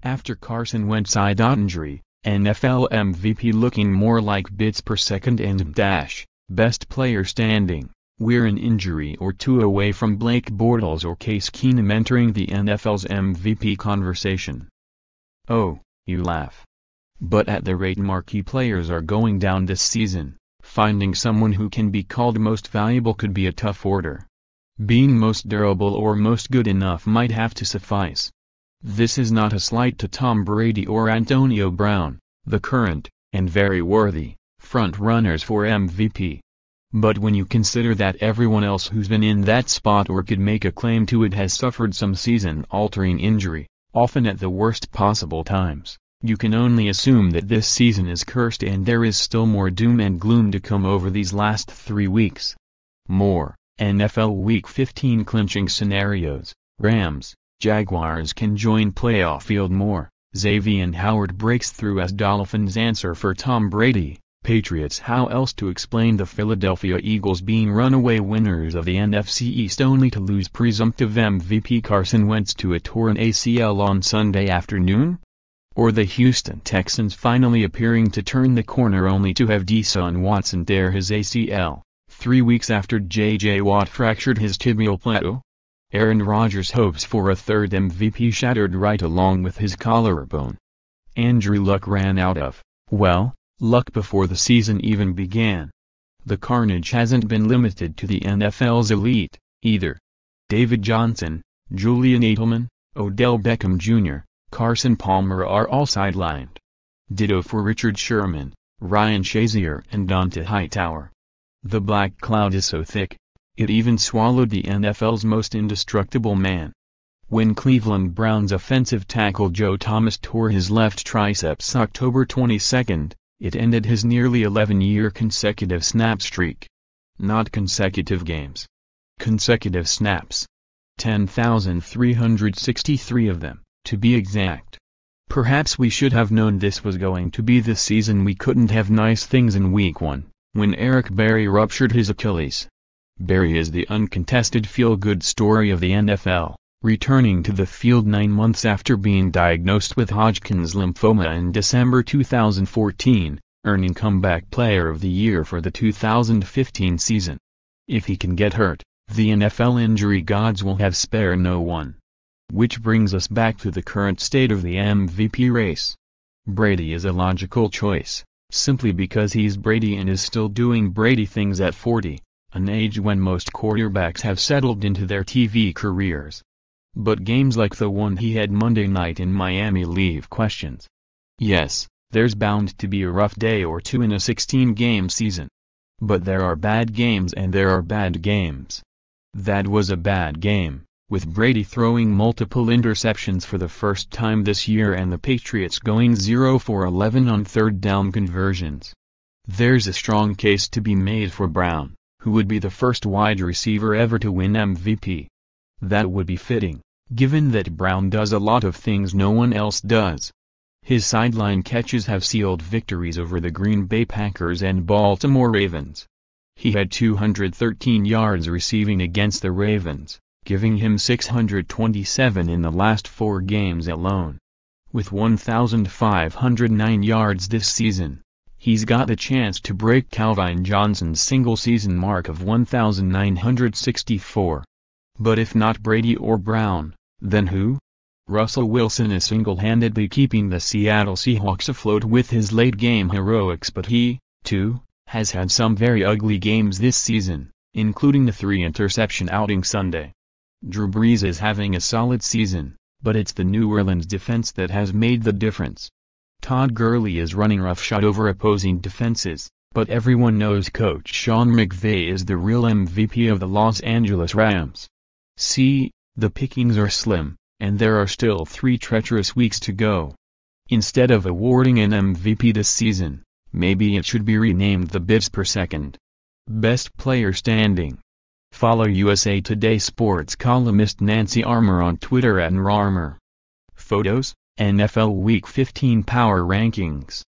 After Carson Wentz i.njury, NFL MVP looking more like bits per second and mdash, best player standing, we're an injury or two away from Blake Bortles or Case Keenum entering the NFL's MVP conversation. Oh, you laugh. But at the rate marquee players are going down this season, finding someone who can be called most valuable could be a tough order. Being most durable or most good enough might have to suffice. This is not a slight to Tom Brady or Antonio Brown, the current, and very worthy, front-runners for MVP. But when you consider that everyone else who's been in that spot or could make a claim to it has suffered some season-altering injury, often at the worst possible times, you can only assume that this season is cursed and there is still more doom and gloom to come over these last 3 weeks. More, NFL Week 15 clinching scenarios, Rams, Jaguars can join playoff field. More, Xavier Howard breaks through as Dolphins answer for Tom Brady, Patriots. How else to explain the Philadelphia Eagles being runaway winners of the NFC East only to lose presumptive MVP Carson Wentz to a torn ACL on Sunday afternoon? Or the Houston Texans finally appearing to turn the corner only to have Deshaun Watson tear his ACL, 3 weeks after J.J. Watt fractured his tibial plateau? Aaron Rodgers' hopes for a third MVP shattered right along with his collarbone. Andrew Luck ran out of, well, luck before the season even began. The carnage hasn't been limited to the NFL's elite, either. David Johnson, Julian Edelman, Odell Beckham Jr., Carson Palmer are all sidelined. Ditto for Richard Sherman, Ryan Shazier and Dante Hightower. The black cloud is so thick, it even swallowed the NFL's most indestructible man. When Cleveland Browns offensive tackle Joe Thomas tore his left triceps October 22, it ended his nearly 11-year consecutive snap streak. Not consecutive games. Consecutive snaps. 10,363 of them, to be exact. Perhaps we should have known this was going to be the season we couldn't have nice things in Week 1, when Eric Berry ruptured his Achilles. Berry is the uncontested feel-good story of the NFL, returning to the field 9 months after being diagnosed with Hodgkin's lymphoma in December 2014, earning Comeback Player of the Year for the 2015 season. If he can get hurt, the NFL injury gods will have spare no one. Which brings us back to the current state of the MVP race. Brady is a logical choice, simply because he's Brady and is still doing Brady things at 40. An age when most quarterbacks have settled into their TV careers. But games like the one he had Monday night in Miami leave questions. Yes, there's bound to be a rough day or two in a 16-game season. But there are bad games and there are bad games. That was a bad game, with Brady throwing multiple interceptions for the first time this year and the Patriots going 0 for 11 on third down conversions. There's a strong case to be made for Brown, who would be the first wide receiver ever to win MVP. That would be fitting, given that Brown does a lot of things no one else does. His sideline catches have sealed victories over the Green Bay Packers and Baltimore Ravens. He had 213 yards receiving against the Ravens, giving him 627 in the last 4 games alone. With 1,509 yards this season, he's got a chance to break Calvin Johnson's single-season mark of 1,964. But if not Brady or Brown, then who? Russell Wilson is single-handedly keeping the Seattle Seahawks afloat with his late-game heroics, but he, too, has had some very ugly games this season, including the 3-interception outing Sunday. Drew Brees is having a solid season, but it's the New Orleans defense that has made the difference. Todd Gurley is running roughshod over opposing defenses, but everyone knows Coach Sean McVay is the real MVP of the Los Angeles Rams. See, the pickings are slim, and there are still 3 treacherous weeks to go. Instead of awarding an MVP this season, maybe it should be renamed the bits per second. Best player standing. Follow USA Today sports columnist Nancy Armour on Twitter @NRARMOR. Photos, NFL Week 15 Power Rankings.